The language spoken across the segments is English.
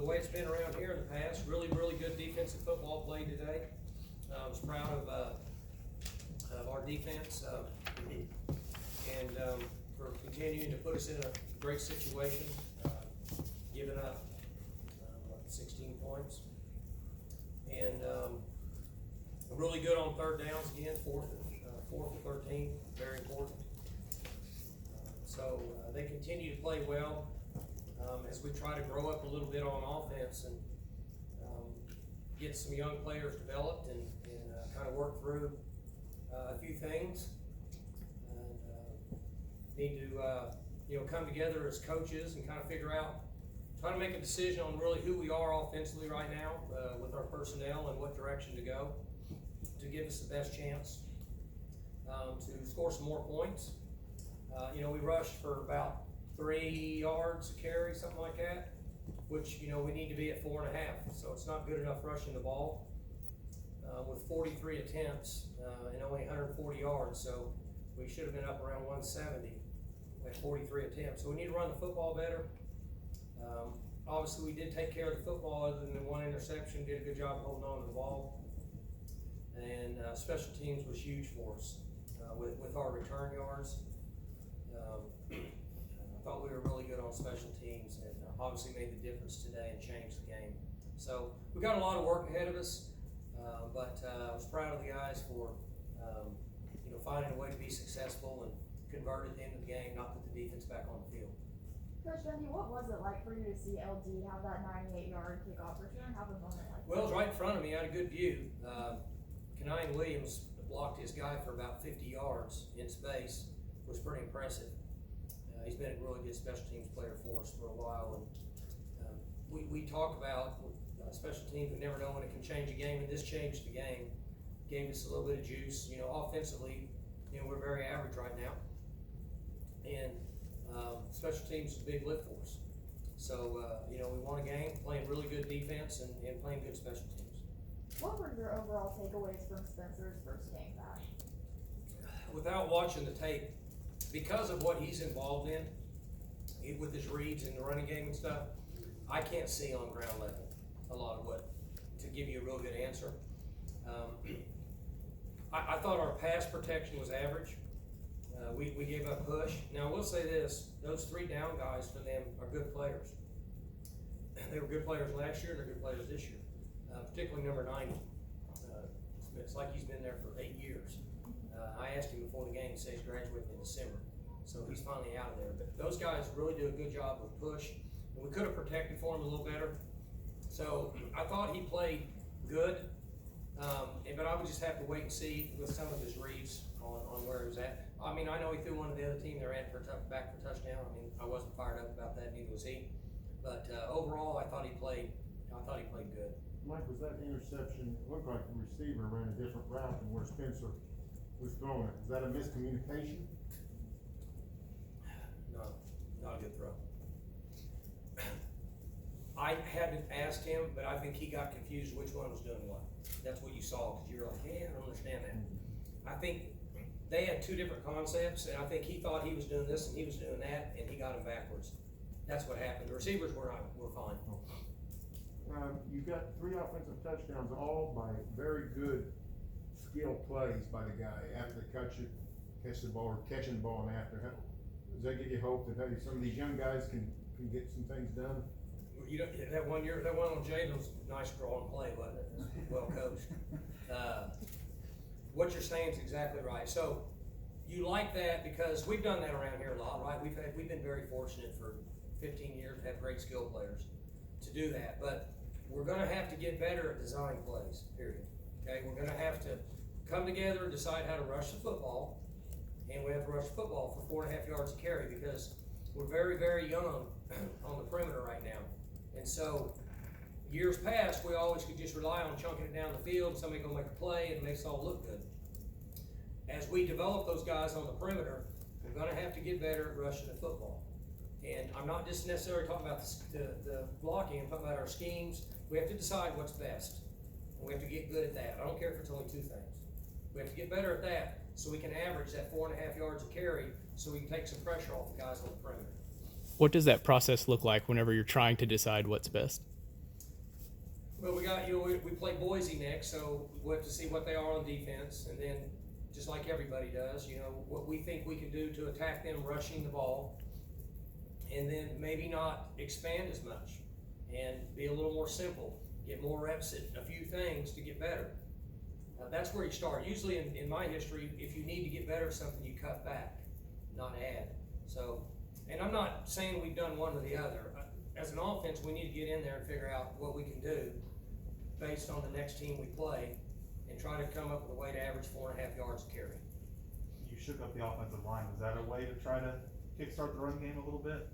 the way it's been around here in the past. Really good defensive football played today. I was proud of our defense and for continuing to put us in a great situation, giving up 16 points. And really good on third downs again, fourth and 13, very important. So they continue to play well as we try to grow up a little bit on offense and get some young players developed and kind of work through a few things. Need to come together as coaches and kind of figure out, try to make a decision on really who we are offensively right now with our personnel and what direction to go to give us the best chance to score some more points. We rushed for about 3 yards a carry, something like that, which, we need to be at 4.5. So it's not good enough rushing the ball with 43 attempts and only 140 yards. So we should have been up around 170 at 43 attempts. So we need to run the football better. Obviously, we did take care of the football other than the one interception, did a good job holding on to the ball. And special teams was huge for us with our return yards. I thought we were really good on special teams and obviously made the difference today and changed the game. So we got a lot of work ahead of us, but I was proud of the guys for finding a way to be successful and convert at the end of the game, not put the defense back on the field. Coach Gundy, what was it like for you to see LD have that 98-yard kickoff return? Have a moment like that? Well, it was right in front of me. I had a good view. Kenyon Williams blocked his guy for about 50 yards in space. It was pretty impressive. He's been a really good special teams player for us for a while, and we talk about special teams. We never know when it can change a game, and this changed the game. Gave us a little bit of juice. Offensively, we're very average right now, and special teams is a big lift for us. So we won a game playing really good defense and playing good special teams. What were your overall takeaways from Spencer's first game back? Without watching the tape, because of what he's involved in with his reads and the running game and stuff, I can't see on ground level a lot of what to give you a real good answer. I thought our pass protection was average. We gave up push. Now I will say this: those 3 down guys for them are good players. They were good players last year, and they're good players this year. Particularly number 90. It's like he's been there for 8 years. I asked him before the game, he says he's graduating in December. So he's finally out of there. But those guys really do a good job with push. And we could have protected for him a little better. So I thought he played good. But I would just have to wait and see with some of his reads on where he was at. I mean, I know he threw one to the other team they're at back for a touchdown. I mean, I wasn't fired up about that, neither was he. But overall, I thought he played good. Mike, was that interception, it looked like the receiver ran a different route than where Spencer was throwing it. Is that a miscommunication? No, not a good throw. I hadn't asked him, but I think he got confused which one was doing what. That's what you saw, because you're like, hey, I don't understand that. I think they had 2 different concepts, and I think he thought he was doing this and he was doing that, and he got them backwards. That's what happened. The receivers were fine. You got 3 offensive touchdowns, all by very good skilled plays by the guy after they catch the ball, or catching the ball and after. Does that give you hope that hey, some of these young guys can get some things done? That one on Jaden was a nice draw and play, wasn't it? Well coached. What you're saying is exactly right. So you like that because we've done that around here a lot, right? We've been very fortunate for 15 years to have great skill players to do that, but we're going to have to get better at design plays, period. Okay, we're going to have to come together and decide how to rush the football, and we have to rush the football for 4.5 yards a carry because we're very, very young on the perimeter right now. And so years past, we always could just rely on chunking it down the field, somebody gonna make a play, and it makes it all look good. As we develop those guys on the perimeter, we're gonna have to get better at rushing the football. And I'm not just necessarily talking about the blocking, I'm talking about our schemes. We have to decide what's best. And we have to get good at that. I don't care if it's only 2 things. We have to get better at that so we can average that 4.5 yards a carry so we can take some pressure off the guys on the perimeter. What does that process look like whenever you're trying to decide what's best? Well, we got, we play Boise next, so we'll have to see what they are on defense, and then, just like everybody does, what we think we can do to attack them rushing the ball, and then maybe not expand as much, and be a little more simple, get more reps at a few things to get better. That's where you start. Usually in my history, if you need to get better at something, you cut back, not add. So, and I'm not saying we've done one or the other. As an offense, we need to get in there and figure out what we can do based on the next team we play, and try to come up with a way to average 4.5 yards a carry. You shook up the offensive line. Was that a way to try to kickstart the run game a little bit?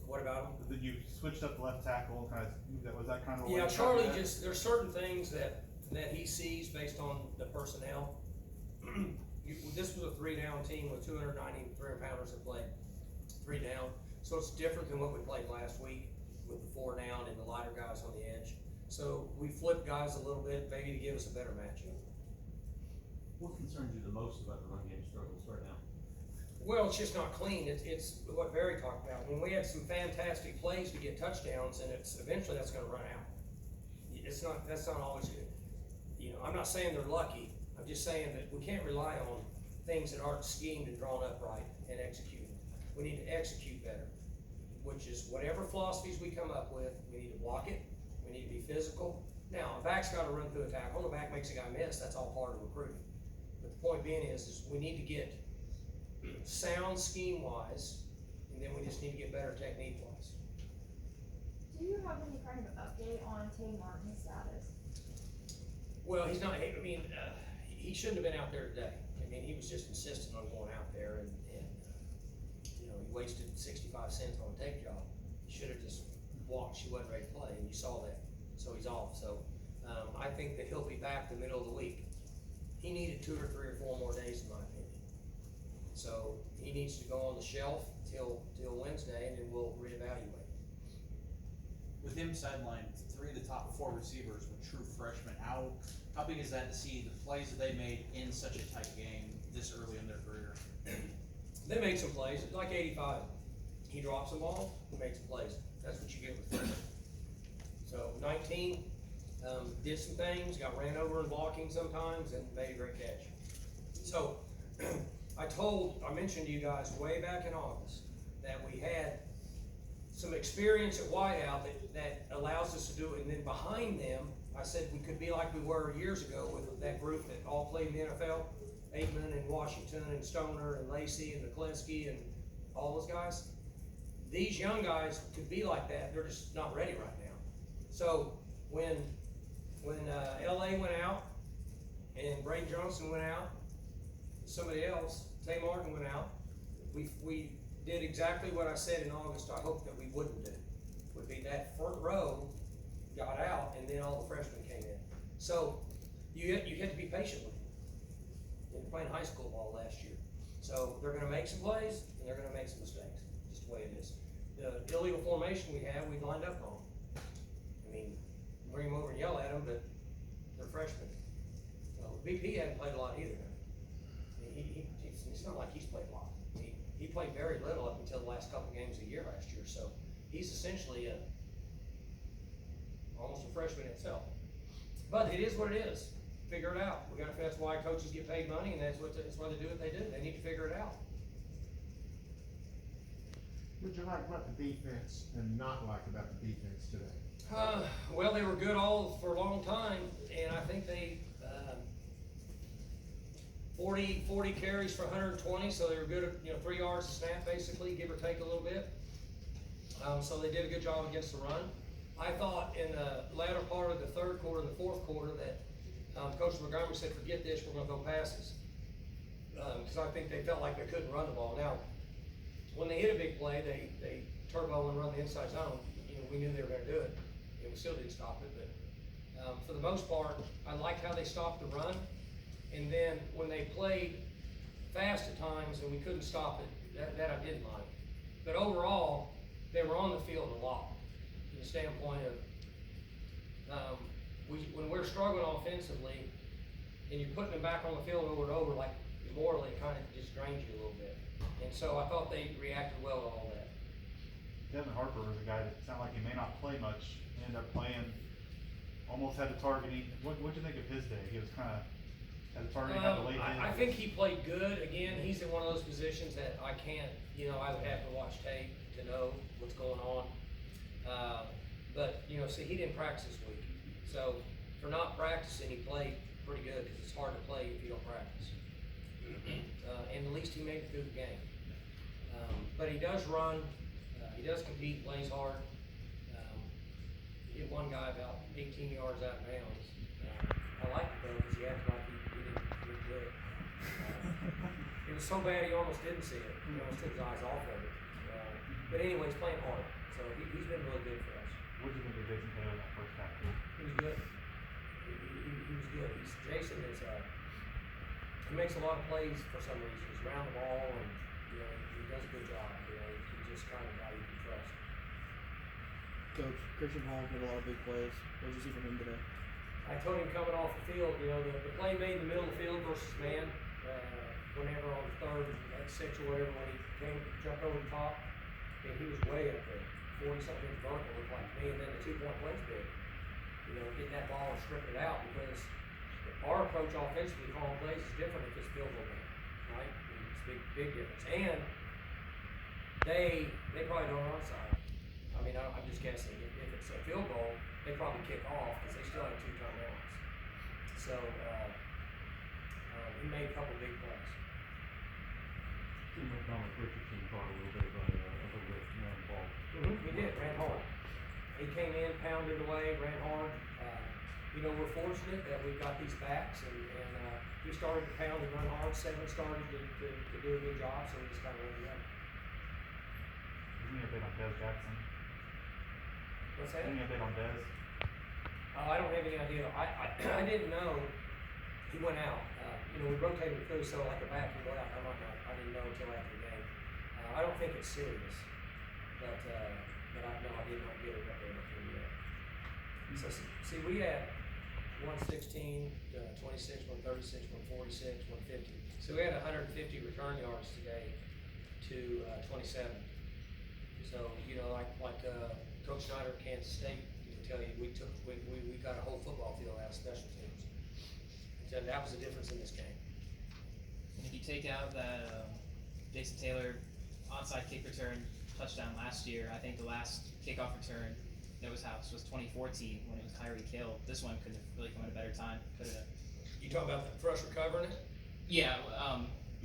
What about them? Did you switched up the left tackle and kind of, was that kind of a way Yeah, to try to Charlie do that? there's certain things that he sees based on the personnel. This was a 3-down team with 290 300-pounders that played 3 down. So it's different than what we played last week with the 4 down and the lighter guys on the edge. So we flipped guys a little bit, maybe to give us a better matchup. What concerns you the most about the run game struggles right now? Well, it's just not clean. It's what Barry talked about. I mean, we had some fantastic plays to get touchdowns, and eventually that's gonna run out. That's not always good. I'm not saying they're lucky. I'm just saying that we can't rely on things that aren't schemed and drawn up right and executed. We need to execute better, which is whatever philosophies we come up with, we need to block it, we need to be physical. Now, a back's gotta run through a tackle, the back makes a guy miss, that's all part of recruiting. But the point being is we need to get sound scheme-wise, and then we just need to get better technique-wise. Do you have any kind of update on Tay Martin's status? Well, he's not, he shouldn't have been out there today. I mean, he was just insistent on going out there, and he wasted 65 cents on a tape job. He should have just walked, she wasn't ready to play, and you saw that. So he's off, so, I think that he'll be back the middle of the week. He needed 2 or 3 or 4 more days, in my opinion. So he needs to go on the shelf till Wednesday, and then we'll reevaluate. With him sidelined, 3 of the top 4 receivers were true freshmen. How big is that to see the plays that they made in such a tight game this early in their career? They made some plays, like 85. He drops the ball, he makes some plays. That's what you get with freshmen. So 19, did some things, got ran over in blocking sometimes, and made a great catch. So I mentioned to you guys way back in August that we had some experience at wideout that allows us to do it, and then behind them, I said we could be like we were years ago with that group that all played in the NFL, Aikman and Washington and Stoner and Lacey and McCleskey and all those guys. These young guys could be like that, they're just not ready right now. So when LA went out and Braden Johnson went out, somebody else, Tay Martin went out, we did exactly what I said in August I hoped that we wouldn't do. Would be that front row got out, and then all the freshmen came in. So you had to be patient with them. They were playing high school ball last year. So they're gonna make some plays, and they're gonna make some mistakes, just the way it is. The illegal formation we lined up on. I mean, bring them over and yell at them, but they're freshmen. So BP hadn't played a lot either. I mean, it's not like he's played a lot. He played very little up until the last couple games of the year last year, so he's essentially almost a freshman itself. But it is what it is. Figure it out. That's why coaches get paid money, and that's why they do what they do. They need to figure it out. What'd you like about the defense and not like about the defense today? Well, they were good all for a long time, and I think they 40 carries for 120, so they were good at 3 yards a snap, basically, give or take a little bit. So they did a good job against the run. I thought in the latter part of the third quarter and the fourth quarter that Coach Montgomery said, forget this, we're gonna go passes. Because I think they felt like they couldn't run the ball. Now, when they hit a big play, they turbo and run the inside zone. We knew they were gonna do it, and we still didn't stop it. But for the most part, I liked how they stopped the run. And then when they played fast at times and we couldn't stop it, that I didn't like. But overall, they were on the field a lot, from the standpoint of, when we're struggling offensively and you're putting them back on the field over and over, like morally, it kind of just drains you a little bit. And so I thought they reacted well to all that. Devin Harper was a guy that sounded like he may not play much, ended up playing almost had the targeting. What'd you think of his day? He was kinda, had the targeting, had the late hit. I think he played good. Again, he's in one of those positions that I can't, I would have to watch tape to know what's going on. But, see, he didn't practice this week. So, for not practicing, he played pretty good, because it's hard to play if you don't practice. And at least he made it through the game. But he does run, he does compete, plays hard. He hit one guy about 18 yards out of bounds. I like it though, because he acted like he didn't do it. It was so bad he almost didn't see it. He almost took his eyes off of it. But anyway, he's playing hard, so he's been really good for us. What'd you think of Jason Taylor in that first half too? He was good. He was good. Jason is, he makes a lot of plays for some reason. He's around the ball and, he does a good job. He's just kind of a guy you can trust. Coach, Christian Hall made a lot of big plays. What did you see from him today? I told him coming off the field, the play made in the middle of the field versus man, whenever on third and 6 or whatever, when he jumped over the top, and he was way up there, 40-something inch vertical, looked like me, and then the 2-point play's big. Getting that ball and stripping it out, because our approach offensively calling plays is different if it's field goal game, right? It's a big difference. And they probably don't run onside. I'm just guessing. If it's a field goal, they probably kick off, because they still have 2 timeouts. So, he made a couple big plays. Dominic Richardson caught a little bit of a ball. He did, ran hard. He came in, pounded away, ran hard. We're fortunate that we've got these backs, and he started to pound and run hard. Seven started to do a good job, so we just kind of went together. Any update on Dez Jackson? What's that? Any update on Dez? I don't have any idea. I didn't know he went out. We rotated through, so like a back can go out. I didn't know until after the game. I don't think it's serious, but I did not get an update on him yet. So see, we had 116, 26, 136, 146, 150. So we had 150 return yards today to 27. So like Coach Snyder at Kansas State can tell you, we got a whole football field out of special teams. So that was the difference in this game. And if you take out that Jason Taylor onside kick return touchdown last year, I think the last kickoff return that was house was 2014 when it was Tyreek Hill. This one could have really come at a better time. Could have. You talking about for us recovering it? Yeah.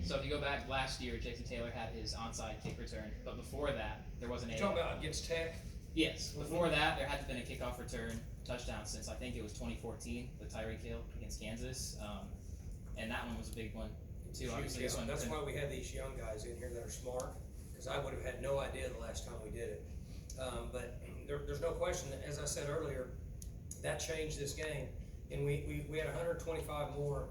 So if you go back last year, Jason Taylor had his onside kick return, but before that there wasn't You a. talking about against Tech? Yes. Before that, there hadn't been a kickoff return touchdown since I think it was 2014 with Tyreek Hill against Kansas, and that one was a big one too. Obviously, this one. That's why we had these young guys in here that are smart, because I would have had no idea the last time we did it. But there's no question that, as I said earlier, that changed this game, and we had 125 more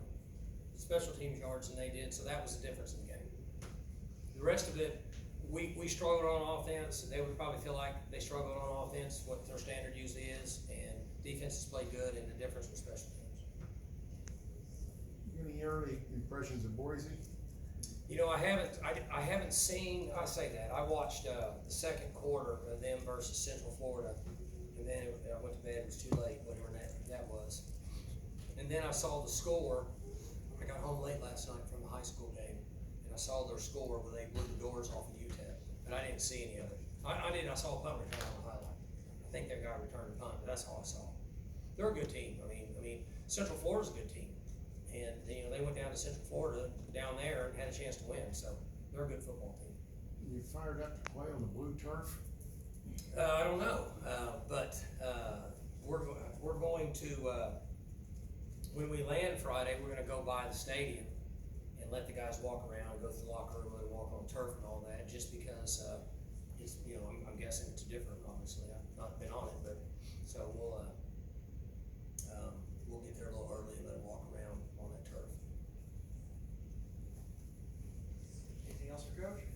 special teams yards than they did, so that was the difference in the game. The rest of it, we struggled on offense. They would probably feel like they struggled on offense, what their standard usually is, and defenses played good, and the difference was special teams. Any early impressions of Boise? I haven't seen. I say that I watched the second quarter of them versus Central Florida, and then I went to bed. It was too late, whatever that was. And then I saw the score. I got home late last night from the high school game, and I saw their score where they blew the doors off of UTEP, but I didn't see any of it. I saw a punt return on the highlight. I think that guy returned a punt, but that's all I saw. They're a good team. I mean, Central Florida's a good team. And they went down to Central Florida down there and had a chance to win, so they're a good football team. You fired up to play on the blue turf? I don't know, but we're going to when we land Friday, we're going to go by the stadium and let the guys walk around, go through the locker room, let them walk on turf and all that, just because it's I'm guessing it's different. Obviously, I've not been on it, but so we'll get there a little early and let them walk around on that turf. Anything else for Coach?